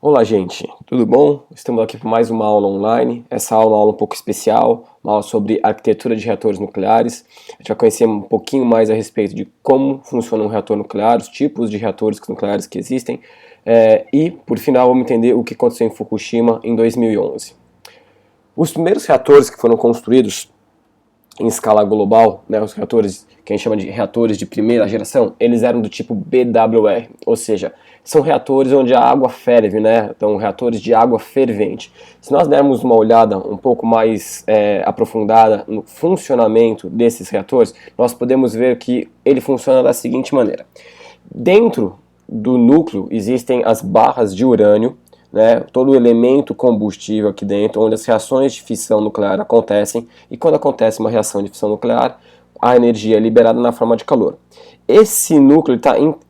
Olá, gente, tudo bom? Estamos aqui para mais uma aula online. Essa aula é uma aula um pouco especial, uma aula sobre arquitetura de reatores nucleares. A gente vai conhecer um pouquinho mais a respeito de como funciona um reator nuclear, os tipos de reatores nucleares que existem e, por final, vamos entender o que aconteceu em Fukushima em 2011. Os primeiros reatores que foram construídos em escala global, né, os reatores que a gente chama de reatores de primeira geração, eles eram do tipo BWR, ou seja, são reatores onde a água ferve, né, então reatores de água fervente. Se nós dermos uma olhada um pouco mais aprofundada no funcionamento desses reatores, nós podemos ver que ele funciona da seguinte maneira. Dentro do núcleo existem as barras de urânio, né, todo o elemento combustível aqui dentro, onde as reações de fissão nuclear acontecem, e quando acontece uma reação de fissão nuclear, a energia é liberada na forma de calor. Esse núcleo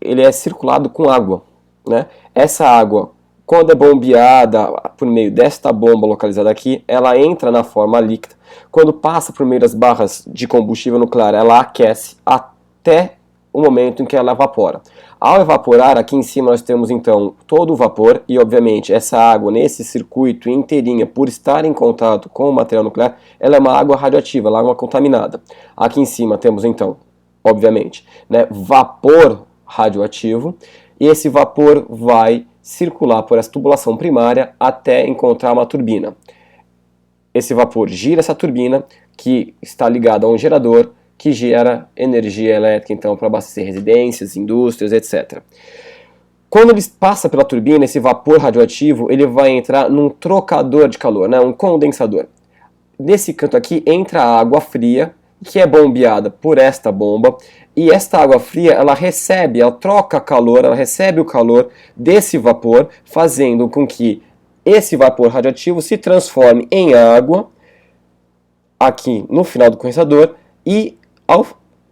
ele é circulado com água, né? Essa água, quando é bombeada por meio desta bomba localizada aqui, ela entra na forma líquida. Quando passa por meio das barras de combustível nuclear, ela aquece até o momento em que ela evapora. Ao evaporar, aqui em cima nós temos então todo o vapor e, obviamente, essa água nesse circuito inteirinha, por estar em contato com o material nuclear, ela é uma água radioativa, ela é água contaminada. Aqui em cima temos então, obviamente, né, vapor radioativo, e esse vapor vai circular por essa tubulação primária até encontrar uma turbina. Esse vapor gira essa turbina, que está ligada a um gerador, que gera energia elétrica, então, para abastecer residências, indústrias, etc. Quando ele passa pela turbina, esse vapor radioativo, ele vai entrar num trocador de calor, né, um condensador. Nesse canto aqui entra a água fria, que é bombeada por esta bomba, e esta água fria, ela troca calor, ela recebe o calor desse vapor, fazendo com que esse vapor radioativo se transforme em água, aqui no final do condensador, e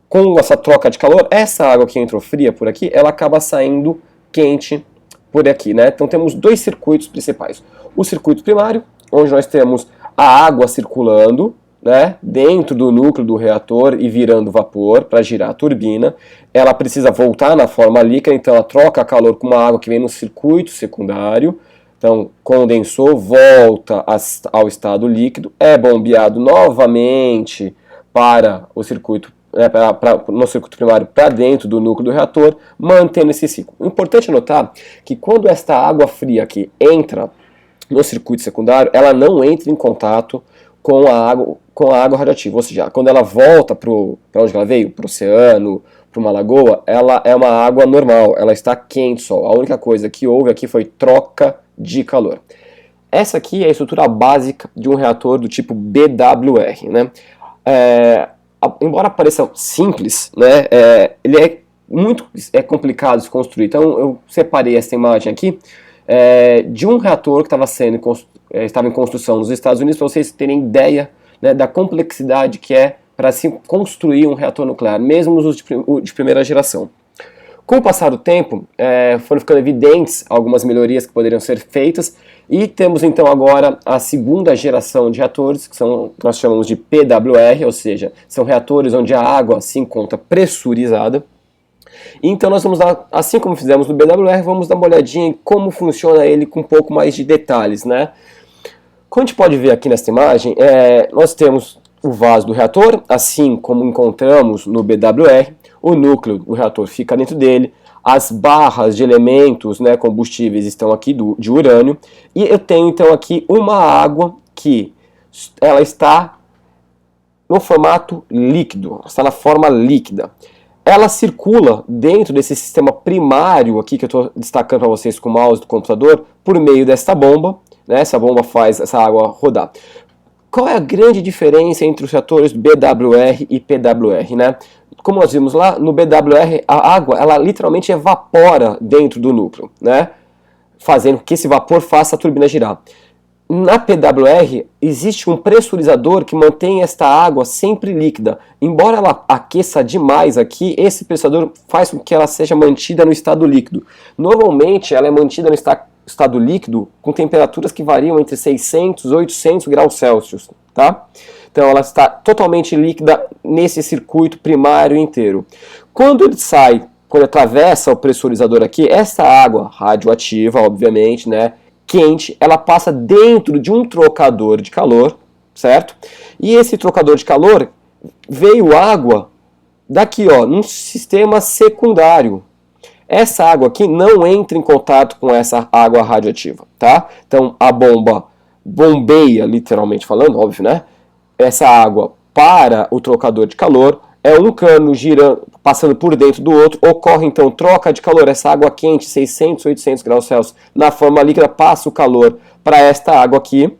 com essa troca de calor, essa água que entrou fria por aqui, ela acaba saindo quente por aqui, né? Então temos dois circuitos principais. O circuito primário, onde nós temos a água circulando, né, dentro do núcleo do reator e virando vapor para girar a turbina. Ela precisa voltar na forma líquida, então ela troca calor com uma água que vem no circuito secundário. Então condensou, volta ao estado líquido, é bombeado novamente para o circuito, no circuito primário para dentro do núcleo do reator, mantendo esse ciclo. O importante é notar que quando esta água fria aqui entra no circuito secundário, ela não entra em contato com a água radioativa, ou seja, quando ela volta para onde ela veio, para o oceano, para uma lagoa, ela é uma água normal, ela está quente só. A única coisa que houve aqui foi troca de calor. Essa aqui é a estrutura básica de um reator do tipo BWR, né? Embora pareça simples, né, ele é muito complicado de se construir. Então eu separei essa imagem aqui de um reator que estava em construção nos Estados Unidos, para vocês terem ideia, né, da complexidade que é para se construir um reator nuclear, mesmo os de primeira geração. Com o passar do tempo, foram ficando evidentes algumas melhorias que poderiam ser feitas, e temos então agora a segunda geração de reatores, que nós chamamos de PWR, ou seja, são reatores onde a água se encontra pressurizada. Então nós vamos dar, assim como fizemos no BWR, vamos dar uma olhadinha em como funciona ele com um pouco mais de detalhes, né? Como a gente pode ver aqui nessa imagem, nós temos o vaso do reator, assim como encontramos no BWR. O núcleo do reator fica dentro dele, as barras de elementos, né, combustíveis estão aqui de urânio, e eu tenho então aqui uma água que ela está no formato líquido, está na forma líquida. Ela circula dentro desse sistema primário aqui, que eu estou destacando para vocês com o mouse do computador, por meio desta bomba, né, essa bomba faz essa água rodar. Qual é a grande diferença entre os reatores BWR e PWR, né? Como nós vimos lá, no BWR a água ela literalmente evapora dentro do núcleo, né? Fazendo com que esse vapor faça a turbina girar. Na PWR existe um pressurizador que mantém esta água sempre líquida. Embora ela aqueça demais aqui, esse pressurizador faz com que ela seja mantida no estado líquido. Normalmente ela é mantida no estado líquido com temperaturas que variam entre 600 e 800 graus Celsius, tá? Então ela está totalmente líquida nesse circuito primário inteiro. Quando ele atravessa o pressurizador aqui, essa água radioativa, obviamente, né, quente, ela passa dentro de um trocador de calor, certo? E esse trocador de calor veio água daqui, ó, num sistema secundário. Essa água aqui não entra em contato com essa água radioativa, tá? Então a bomba bombeia, literalmente falando, óbvio, né? Essa água para o trocador de calor, é um cano girando, passando por dentro do outro, ocorre então troca de calor, essa água quente, 600, 800 graus Celsius, na forma líquida, passa o calor para esta água aqui,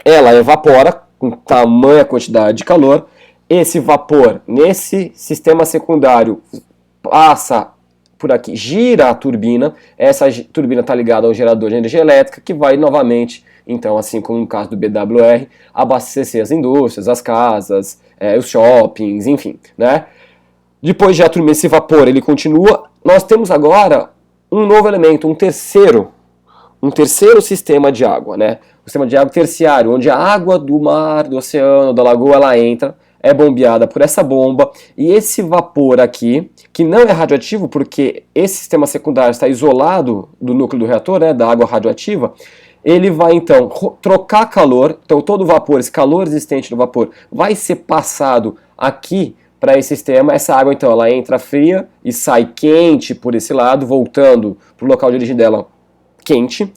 ela evapora com tamanha quantidade de calor, esse vapor nesse sistema secundário passa por aqui, gira a turbina, essa turbina está ligada ao gerador de energia elétrica, que vai novamente, então, assim como no caso do BWR, abastecer as indústrias, as casas, os shoppings, enfim, né? Depois de a turbina, esse vapor, ele continua, nós temos agora um novo elemento, um terceiro sistema de água, né? O sistema de água terciário, onde a água do mar, do oceano, da lagoa, ela entra, é bombeada por essa bomba, e esse vapor aqui, que não é radioativo, porque esse sistema secundário está isolado do núcleo do reator, né, da água radioativa, ele vai então trocar calor, então todo o vapor, esse calor existente do vapor, vai ser passado aqui para esse sistema, essa água então ela entra fria e sai quente por esse lado, voltando para o local de origem dela quente,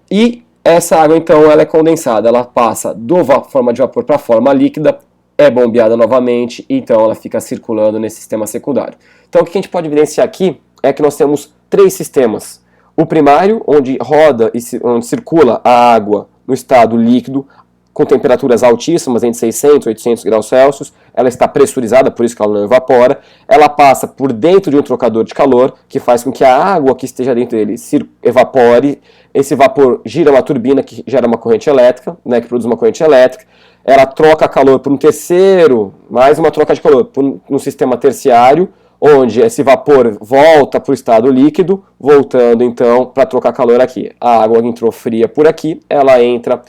e essa água então ela é condensada, ela passa da forma de vapor para a forma líquida, é bombeada novamente, então ela fica circulando nesse sistema secundário. Então o que a gente pode evidenciar aqui é que nós temos três sistemas. O primário, onde roda e onde circula a água no estado líquido, com temperaturas altíssimas, entre 600 e 800 graus Celsius, ela está pressurizada, por isso que ela não evapora, ela passa por dentro de um trocador de calor, que faz com que a água que esteja dentro dele evapore, esse vapor gira uma turbina que gera uma corrente elétrica, né, que produz uma corrente elétrica, ela troca calor por um terceiro, mais uma troca de calor, por um sistema terciário, onde esse vapor volta para o estado líquido, voltando então para trocar calor aqui. A água entrou fria por aqui, ela entra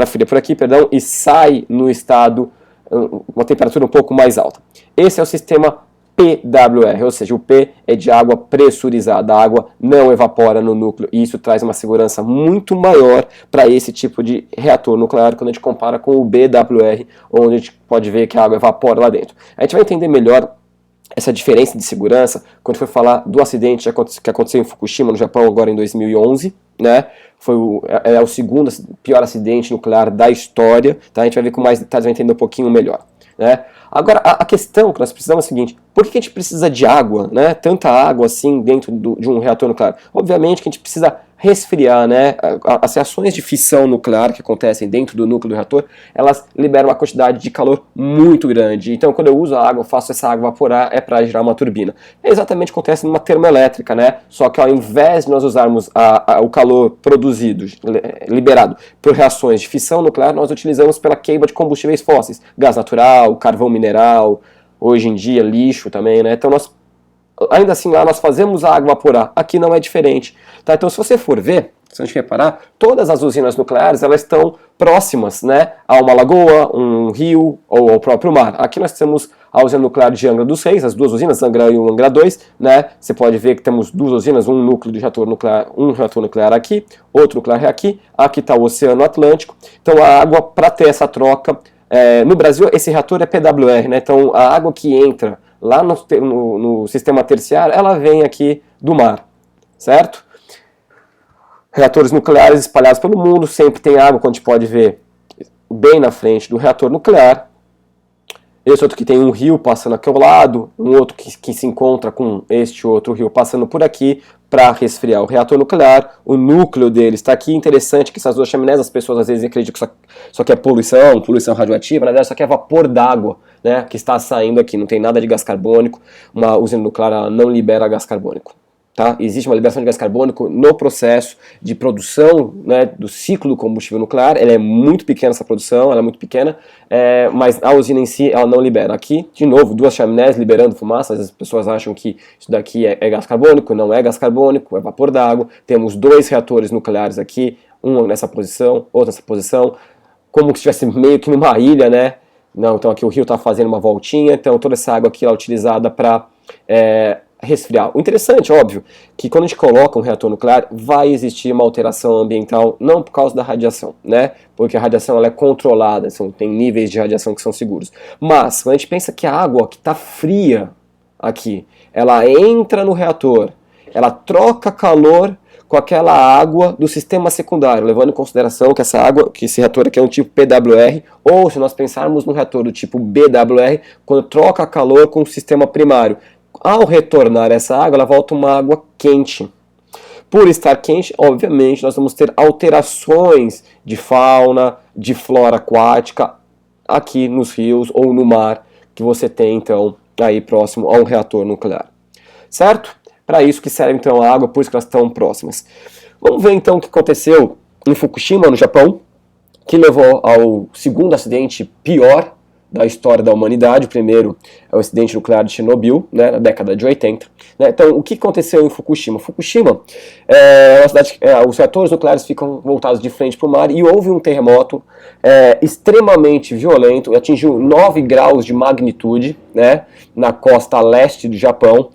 fria por aqui, perdão, e sai no estado, uma temperatura um pouco mais alta. Esse é o sistema PWR, ou seja, o P é de água pressurizada, a água não evapora no núcleo, e isso traz uma segurança muito maior para esse tipo de reator nuclear quando a gente compara com o BWR, onde a gente pode ver que a água evapora lá dentro. A gente vai entender melhor essa diferença de segurança quando for falar do acidente que aconteceu em Fukushima, no Japão, agora em 2011, né? Foi o segundo pior acidente nuclear da história, tá? A gente vai ver com mais detalhes, vai entender um pouquinho melhor, né? Agora, a questão que nós precisamos é a seguinte: por que a gente precisa de água, né? Tanta água assim dentro de um reator nuclear? Obviamente que a gente precisa resfriar, né? As reações de fissão nuclear que acontecem dentro do núcleo do reator, elas liberam uma quantidade de calor muito grande. Então, quando eu uso a água, eu faço essa água evaporar, é para girar uma turbina. É exatamente o que acontece numa termoelétrica, né? Só que ao invés de nós usarmos o calor produzido, liberado por reações de fissão nuclear, nós utilizamos pela queima de combustíveis fósseis, gás natural, carvão mineral, hoje em dia lixo também, né? Então ainda assim lá nós fazemos a água evaporar, aqui não é diferente, tá? Então se você for ver, se a gente reparar, todas as usinas nucleares elas estão próximas, né, a uma lagoa, um rio ou ao próprio mar. Aqui nós temos a usina nuclear de Angra dos Reis, as duas usinas, Angra 1 e Angra 2, né? Você pode ver que temos duas usinas, um núcleo de reator nuclear, um reator nuclear aqui, outro nuclear aqui está o Oceano Atlântico. Então a água, para ter essa troca, no Brasil esse reator é PWR, né? Então a água que entra lá no sistema terciário, ela vem aqui do mar, certo? Reatores nucleares espalhados pelo mundo, sempre tem água, como a gente pode ver bem na frente do reator nuclear. Esse outro que tem um rio passando aqui ao lado, um outro que se encontra com este outro rio passando por aqui para resfriar o reator nuclear. O núcleo dele está aqui. Interessante que essas duas chaminés, as pessoas às vezes acreditam que isso aqui é poluição radioativa, na verdade isso aqui é vapor d'água, né, que está saindo aqui, não tem nada de gás carbônico. Uma usina nuclear não libera gás carbônico. Tá? Existe uma liberação de gás carbônico no processo de produção, né, do ciclo do combustível nuclear. Ela é muito pequena, essa produção, ela é muito pequena, mas a usina em si ela não libera. Aqui, de novo, duas chaminés liberando fumaça. Às vezes as pessoas acham que isso daqui é gás carbônico, não é gás carbônico, é vapor d'água. Temos dois reatores nucleares aqui, um nessa posição, outro nessa posição, como se estivesse meio que numa ilha, né? Não, então aqui o rio está fazendo uma voltinha, então toda essa água aqui é utilizada para resfriar. O interessante, óbvio, que quando a gente coloca um reator nuclear, vai existir uma alteração ambiental, não por causa da radiação, né? Porque a radiação ela é controlada, tem níveis de radiação que são seguros. Mas, quando a gente pensa que a água que está fria aqui, ela entra no reator, ela troca calor com aquela água do sistema secundário, levando em consideração que essa água, que esse reator aqui é um tipo PWR, ou se nós pensarmos num reator do tipo BWR, quando troca calor com o sistema primário. Ao retornar essa água, ela volta uma água quente. Por estar quente, obviamente, nós vamos ter alterações de fauna, de flora aquática, aqui nos rios ou no mar, que você tem, então, aí próximo a um reator nuclear. Certo? Para isso que serve então a água, por isso que elas estão próximas. Vamos ver então o que aconteceu em Fukushima, no Japão, que levou ao segundo acidente pior da história da humanidade. O primeiro é o acidente nuclear de Chernobyl, né, na década de 80. Né? Então, o que aconteceu em Fukushima? Fukushima, é uma cidade, os reatores nucleares ficam voltados de frente para o mar e houve um terremoto extremamente violento, atingiu 9 graus de magnitude, né, na costa leste do Japão.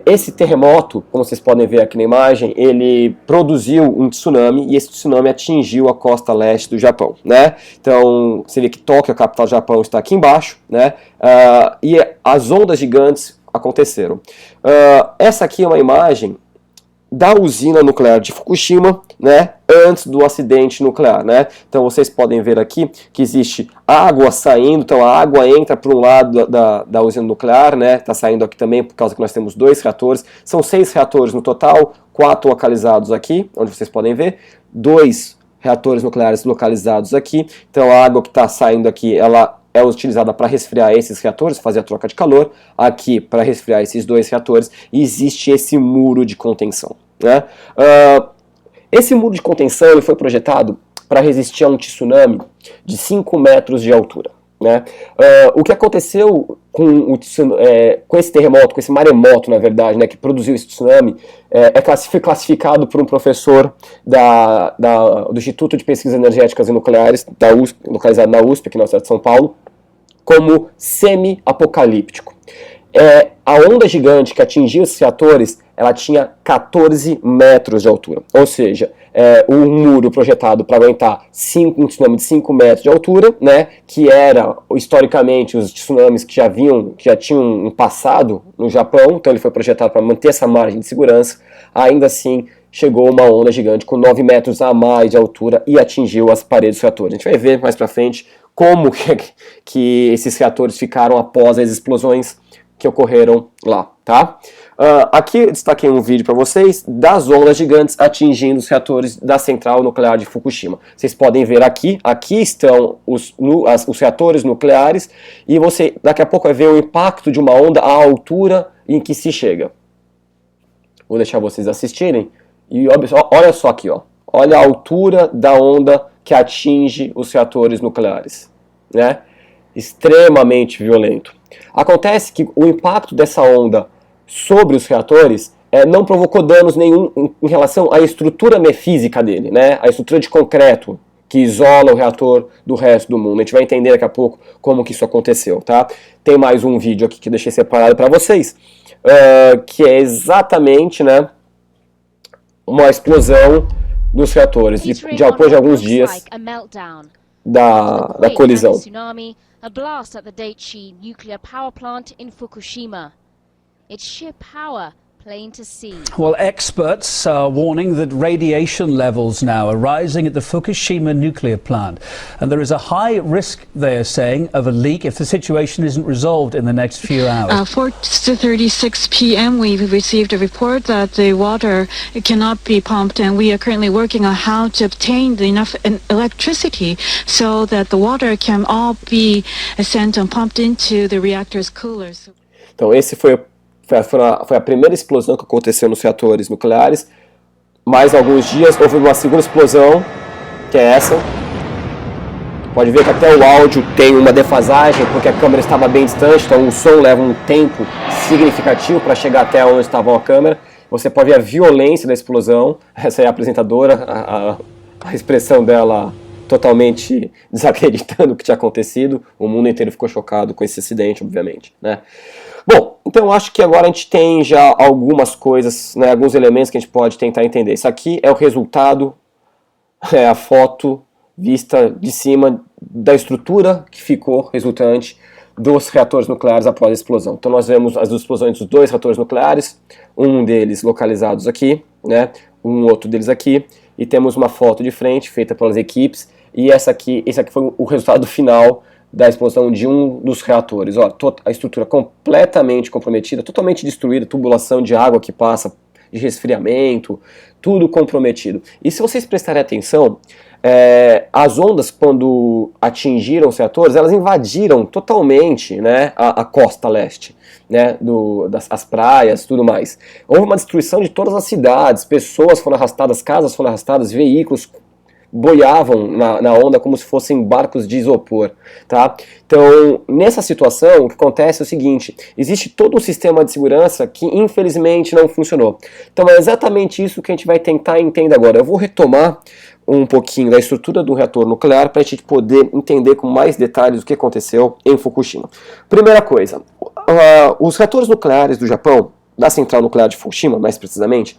Esse terremoto, como vocês podem ver aqui na imagem, ele produziu um tsunami e esse tsunami atingiu a costa leste do Japão, né? Então, você vê que Tóquio, a capital do Japão, está aqui embaixo, né? E as ondas gigantes aconteceram. Essa aqui é uma imagem da usina nuclear de Fukushima, né, antes do acidente nuclear, né? Então vocês podem ver aqui que existe água saindo, então a água entra por um lado da usina nuclear, né? Está saindo aqui também por causa que nós temos 2 reatores, são 6 reatores no total, 4 localizados aqui, onde vocês podem ver, 2 reatores nucleares localizados aqui, então a água que está saindo aqui, ela é utilizada para resfriar esses reatores, fazer a troca de calor, aqui para resfriar esses 2 reatores, e existe esse muro de contenção, né? Esse muro de contenção ele foi projetado para resistir a um tsunami de 5 metros de altura, né? O que aconteceu com esse terremoto, com esse maremoto, na verdade, né, que produziu esse tsunami, foi classificado por um professor do Instituto de Pesquisas Energéticas e Nucleares, da USP, localizado na USP, aqui na cidade de São Paulo, como semi-apocalíptico. A onda gigante que atingiu esses reatores, ela tinha 14 metros de altura. Ou seja, um muro projetado para aguentar um tsunami de 5 metros de altura, né, que era, historicamente, os tsunamis que já tinham um passado no Japão, então ele foi projetado para manter essa margem de segurança. Ainda assim, chegou uma onda gigante com 9 metros a mais de altura e atingiu as paredes dos reatores. A gente vai ver mais para frente como que esses reatores ficaram após as explosões que ocorreram lá, tá? Aqui eu destaquei um vídeo para vocês das ondas gigantes atingindo os reatores da central nuclear de Fukushima. Vocês podem ver aqui estão os reatores nucleares e você daqui a pouco vai ver o impacto de uma onda à altura em que se chega. Vou deixar vocês assistirem e olha só aqui, ó. Olha a altura da onda que atinge os reatores nucleares, né? Extremamente violento. Acontece que o impacto dessa onda sobre os reatores não provocou danos nenhum em relação à estrutura física dele, né? A estrutura de concreto que isola o reator do resto do mundo. A gente vai entender daqui a pouco como que isso aconteceu, tá? Tem mais um vídeo aqui que eu deixei separado para vocês, que é exatamente, né, uma explosão dos reatores depois de alguns dias da colisão. A blast at the Daiichi nuclear power plant in Fukushima. Its sheer power plain to see. Well, experts are warning that radiation levels now are rising at the Fukushima nuclear plant. And there is a high risk, they are saying, of a leak if the situation isn't resolved in the next few hours. 4:36 p.m. we've received a report that the water cannot be pumped, and we are currently working on how to obtain enough electricity so that the water can all be sent and pumped into the reactor's coolers. Então esse foi a primeira explosão que aconteceu nos reatores nucleares. Mais alguns dias houve uma segunda explosão, que é essa. Pode ver que até o áudio tem uma defasagem, porque a câmera estava bem distante, então o som leva um tempo significativo para chegar até onde estava a câmera. Você pode ver a violência da explosão. Essa é a apresentadora, a expressão dela totalmente desacreditando o que tinha acontecido. O mundo inteiro ficou chocado com esse acidente, obviamente, né? Bom, então eu acho que agora a gente tem já algumas coisas, né, alguns elementos que a gente pode tentar entender. Isso aqui é o resultado, a foto vista de cima da estrutura que ficou resultante dos reatores nucleares após a explosão. Então nós vemos as explosões dos dois reatores nucleares, um deles localizados aqui, né, um outro deles aqui, e temos uma foto de frente feita pelas equipes, e esse aqui foi o resultado final da explosão de um dos reatores. Ó, a estrutura completamente comprometida, totalmente destruída, tubulação de água que passa, de resfriamento, tudo comprometido. E se vocês prestarem atenção, as ondas, quando atingiram os reatores, elas invadiram totalmente, né, a costa leste, né, as praias, tudo mais. Houve uma destruição de todas as cidades, pessoas foram arrastadas, casas foram arrastadas, veículos boiavam na onda como se fossem barcos de isopor, tá? Então, nessa situação, o que acontece é o seguinte: existe todo um sistema de segurança que infelizmente não funcionou. Então é exatamente isso que a gente vai tentar entender agora. Eu vou retomar um pouquinho da estrutura do reator nuclear para a gente poder entender com mais detalhes o que aconteceu em Fukushima. Primeira coisa, os reatores nucleares do Japão, da central nuclear de Fukushima, mais precisamente,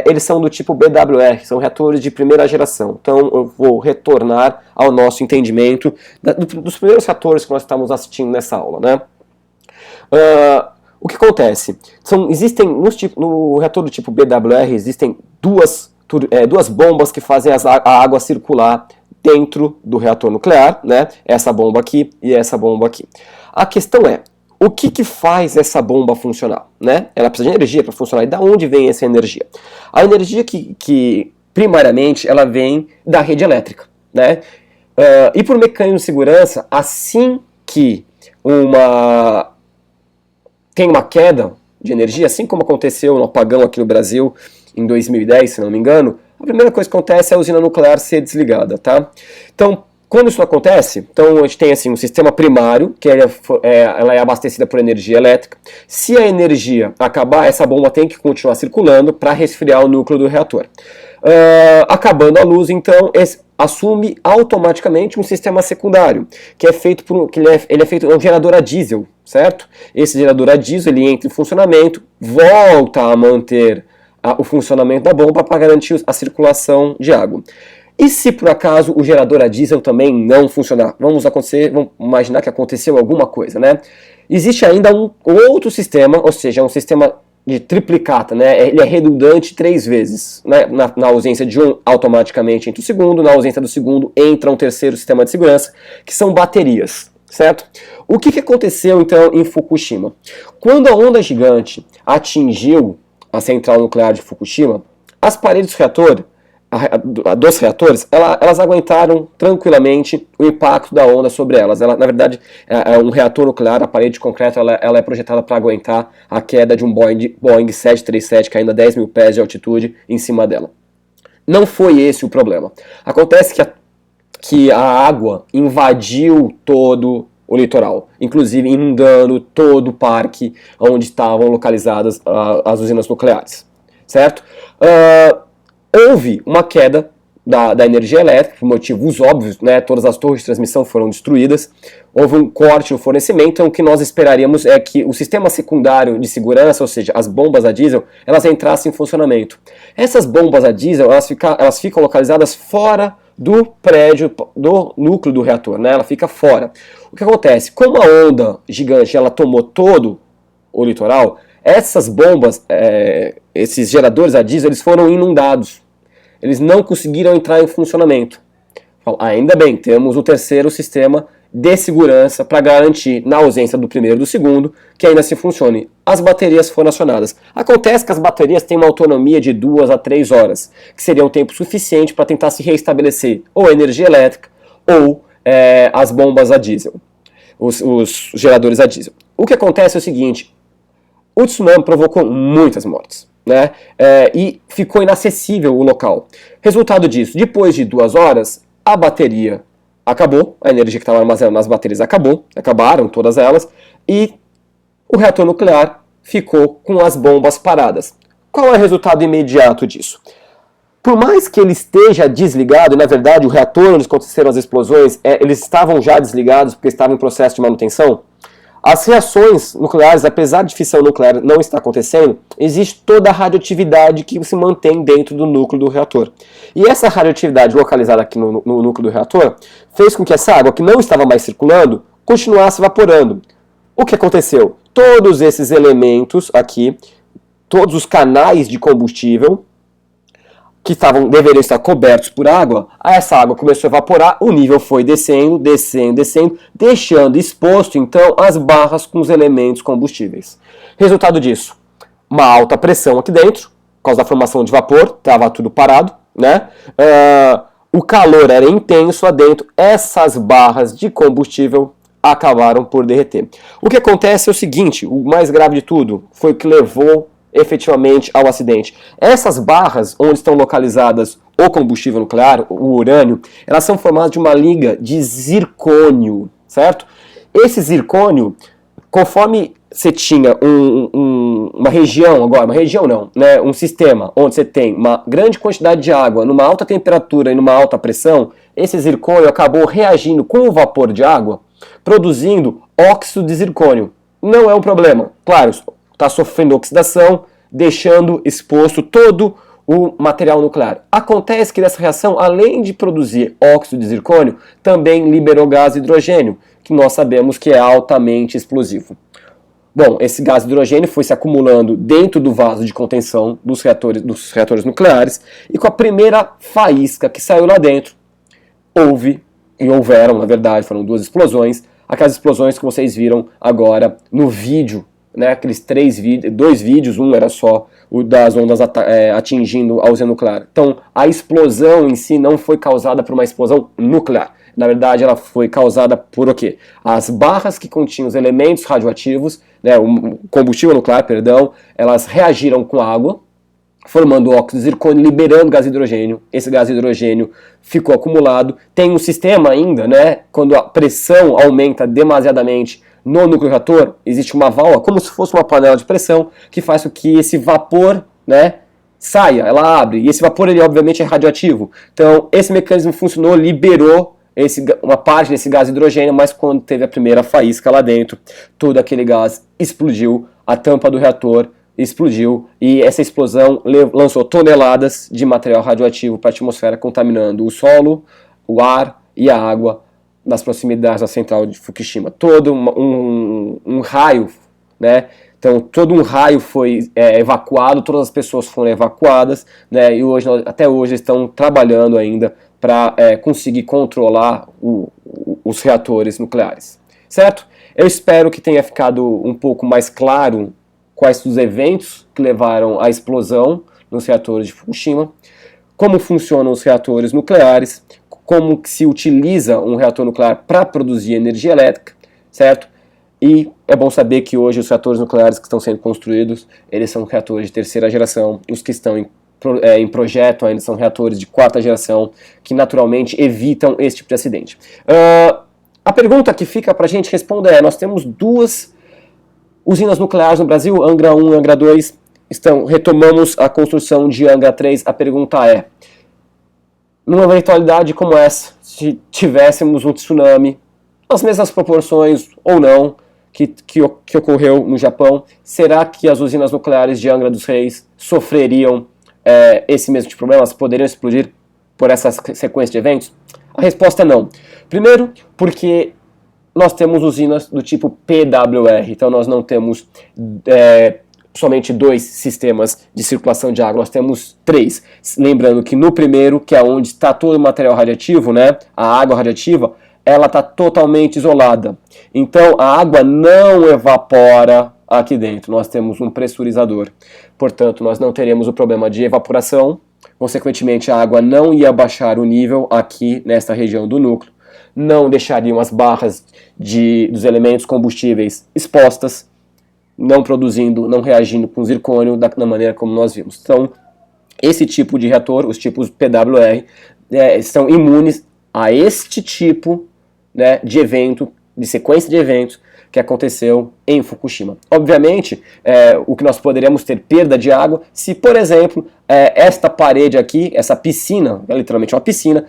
eles são do tipo BWR, são reatores de primeira geração. Então eu vou retornar ao nosso entendimento dos primeiros reatores que nós estamos assistindo nessa aula, né? O que acontece? Existem no reator do tipo BWR existem duas bombas que fazem a água circular dentro do reator nuclear, né? Essa bomba aqui e essa bomba aqui. A questão é, o que faz essa bomba funcionar, né? Ela precisa de energia para funcionar. E da onde vem essa energia? A energia que primariamente, ela vem da rede elétrica, né? E por mecanismo de segurança, assim que tem uma queda de energia, assim como aconteceu no apagão aqui no Brasil em 2010, se não me engano, a primeira coisa que acontece é a usina nuclear ser desligada, tá? Então, quando isso acontece, então a gente tem assim, um sistema primário, que ela é abastecida por energia elétrica. Se a energia acabar, essa bomba tem que continuar circulando para resfriar o núcleo do reator. Acabando a luz, então, assume automaticamente um sistema secundário, que é feito ele é feito um gerador a diesel, certo? Esse gerador a diesel ele entra em funcionamento, volta a manter o funcionamento da bomba para garantir a circulação de água. E se por acaso o gerador a diesel também não funcionar? Vamos imaginar que aconteceu alguma coisa, né? Existe ainda um outro sistema, ou seja, um sistema de triplicata, né? Ele é redundante 3 vezes, né? Na ausência de um, automaticamente entra o segundo, na ausência do segundo entra um terceiro sistema de segurança, que são baterias, certo? O que aconteceu então em Fukushima? Quando a onda gigante atingiu a central nuclear de Fukushima, as paredes dos reatores, elas aguentaram tranquilamente o impacto da onda sobre elas. Na verdade, é um reator nuclear, a parede de concreto, ela é projetada para aguentar a queda de um Boeing 737 caindo a 10 mil pés de altitude em cima dela. Não foi esse o problema. Acontece que a água invadiu todo o litoral, inclusive inundando todo o parque onde estavam localizadas as usinas nucleares, certo? Houve uma queda da energia elétrica, por motivos óbvios, né? Todas as torres de transmissão foram destruídas, houve um corte no fornecimento, então o que nós esperaríamos é que o sistema secundário de segurança, ou seja, as bombas a diesel, elas entrassem em funcionamento. Essas bombas a diesel, elas ficam localizadas fora do prédio, do núcleo do reator, né? Ela fica fora. O que acontece? Como a onda gigante ela tomou todo o litoral, essas bombas, esses geradores a diesel, eles foram inundados. Eles não conseguiram entrar em funcionamento. Ainda bem, temos o terceiro sistema de segurança para garantir, na ausência do primeiro e do segundo, que ainda se funcione. As baterias foram acionadas. Acontece que as baterias têm uma autonomia de 2 a 3 horas, que seria um tempo suficiente para tentar se reestabelecer ou a energia elétrica ou as bombas a diesel, os geradores a diesel. O que acontece é o seguinte: o tsunami provocou muitas mortes, né? E ficou inacessível o local. Resultado disso, depois de 2 horas, a bateria acabou, a energia que estava armazenada nas baterias acabaram todas elas, e o reator nuclear ficou com as bombas paradas. Qual é o resultado imediato disso? Por mais que ele esteja desligado, e na verdade o reator onde aconteceram as explosões, eles estavam já desligados porque estavam em processo de manutenção, as reações nucleares, apesar de fissão nuclear não estar acontecendo, existe toda a radioatividade que se mantém dentro do núcleo do reator. E essa radioatividade localizada aqui no núcleo do reator fez com que essa água que não estava mais circulando continuasse evaporando. O que aconteceu? Todos esses elementos aqui, todos os canais de combustível que deveriam estar cobertos por água, essa água começou a evaporar, o nível foi descendo, deixando exposto então as barras com os elementos combustíveis. Resultado disso, uma alta pressão aqui dentro, por causa da formação de vapor, estava tudo parado, né? O calor era intenso lá dentro, essas barras de combustível acabaram por derreter. O que acontece é o seguinte, o mais grave de tudo foi o que levou efetivamente ao acidente. Essas barras onde estão localizadas o combustível nuclear, o urânio, elas são formadas de uma liga de zircônio, certo? Esse zircônio, conforme você tinha uma região, agora, uma região não, né, um sistema onde você tem uma grande quantidade de água numa alta temperatura e numa alta pressão, esse zircônio acabou reagindo com o vapor de água, produzindo óxido de zircônio. Não é um problema, claro, está sofrendo oxidação, deixando exposto todo o material nuclear. Acontece que nessa reação, além de produzir óxido de zircônio, também liberou gás hidrogênio, que nós sabemos que é altamente explosivo. Bom, esse gás hidrogênio foi se acumulando dentro do vaso de contenção dos reatores nucleares, e com a primeira faísca que saiu lá dentro, houveram, na verdade, foram 2 explosões, aquelas explosões que vocês viram agora no vídeo, né, aqueles 2 vídeos, um era só o das ondas atingindo a usina nuclear. Então, a explosão em si não foi causada por uma explosão nuclear. Na verdade, ela foi causada por o quê? As barras que continham os elementos radioativos, né, o combustível nuclear, perdão, elas reagiram com água, formando óxido de zircônio, liberando gás hidrogênio. Esse gás hidrogênio ficou acumulado. Tem um sistema ainda, né, quando a pressão aumenta demasiadamente no núcleo reator, existe uma válvula, como se fosse uma panela de pressão, que faz com que esse vapor, né, saia, ela abre. E esse vapor, ele obviamente é radioativo. Então, esse mecanismo funcionou, liberou uma parte desse gás hidrogênio, mas quando teve a primeira faísca lá dentro, todo aquele gás explodiu, a tampa do reator explodiu, e essa explosão lançou toneladas de material radioativo para a atmosfera, contaminando o solo, o ar e a água nas proximidades da central de Fukushima. Todo um raio, né? Então, todo um raio foi evacuado, todas as pessoas foram evacuadas, né? E até hoje estão trabalhando ainda para conseguir controlar os reatores nucleares, certo? Eu espero que tenha ficado um pouco mais claro quais os eventos que levaram à explosão nos reatores de Fukushima, como funcionam os reatores nucleares, como que se utiliza um reator nuclear para produzir energia elétrica, certo? E é bom saber que hoje os reatores nucleares que estão sendo construídos, eles são reatores de 3ª geração, os que estão em projeto ainda são reatores de 4ª geração, que naturalmente evitam esse tipo de acidente. A pergunta que fica para a gente responder nós temos 2 usinas nucleares no Brasil, Angra 1 e Angra 2, retomamos a construção de Angra 3, a pergunta é, numa eventualidade como essa, se tivéssemos um tsunami, nas mesmas proporções ou não, que ocorreu no Japão, será que as usinas nucleares de Angra dos Reis sofreriam esse mesmo tipo de problema? Elas poderiam explodir por essa sequência de eventos? A resposta é não. Primeiro, porque nós temos usinas do tipo PWR, então nós não temos somente 2 sistemas de circulação de água, nós temos 3. Lembrando que no primeiro, que é onde está todo o material radioativo, né, a água radioativa, ela está totalmente isolada. Então a água não evapora aqui dentro, nós temos um pressurizador. Portanto, nós não teríamos o problema de evaporação, consequentemente a água não ia baixar o nível aqui nesta região do núcleo, não deixariam as barras dos elementos combustíveis expostas, não produzindo, não reagindo com zircônio da maneira como nós vimos. Então, esse tipo de reator, os tipos PWR, são imunes a este tipo, né, de evento, de sequência de eventos, que aconteceu em Fukushima. Obviamente, o que nós poderíamos ter perda de água se, por exemplo, esta parede aqui, essa piscina, é literalmente uma piscina,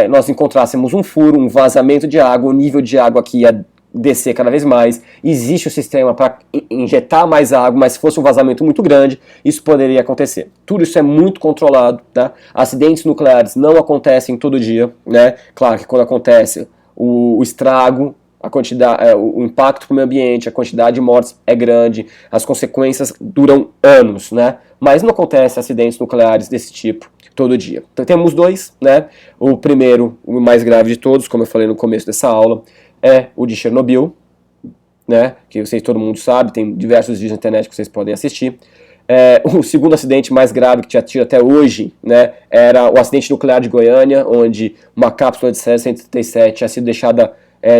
nós encontrássemos um furo, um vazamento de água, o nível de água aqui ia descer cada vez mais, existe o sistema para injetar mais água, mas se fosse um vazamento muito grande, isso poderia acontecer. Tudo isso é muito controlado, tá? Acidentes nucleares não acontecem todo dia, né? Claro que quando acontece, o estrago, a quantidade, o impacto para o meio ambiente, a quantidade de mortes é grande, as consequências duram anos, né? Mas não acontece acidentes nucleares desse tipo todo dia. Então temos dois, né? O primeiro, o mais grave de todos, como eu falei no começo dessa aula, é o de Chernobyl, né, que todo mundo sabe, tem diversos vídeos na internet que vocês podem assistir. O segundo acidente mais grave que tinha tido até hoje, né, era o acidente nuclear de Goiânia, onde uma cápsula de Césio 137 tinha sido deixada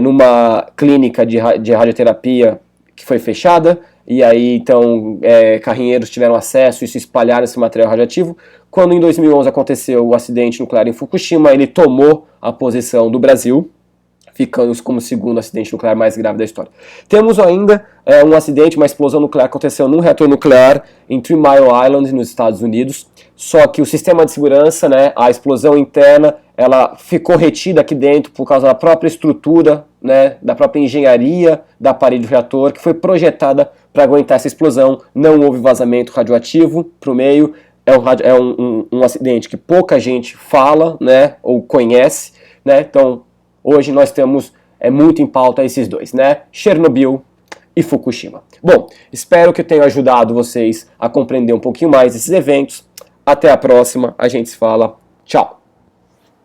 numa clínica de radioterapia que foi fechada, e aí então carrinheiros tiveram acesso e se espalharam esse material radioativo. Quando em 2011 aconteceu o acidente nuclear em Fukushima, ele tomou a posição do Brasil, ficando como o segundo acidente nuclear mais grave da história. Temos ainda um acidente, uma explosão nuclear que aconteceu num reator nuclear em 3 Mile Island, nos Estados Unidos, só que o sistema de segurança, né, a explosão interna, ela ficou retida aqui dentro por causa da própria estrutura, né, da própria engenharia da parede do reator, que foi projetada para aguentar essa explosão. Não houve vazamento radioativo para o meio, é um acidente que pouca gente fala, né, ou conhece, né, então hoje nós temos muito em pauta esses dois, né? Chernobyl e Fukushima. Bom, espero que eu tenha ajudado vocês a compreender um pouquinho mais esses eventos. Até a próxima, a gente se fala. Tchau!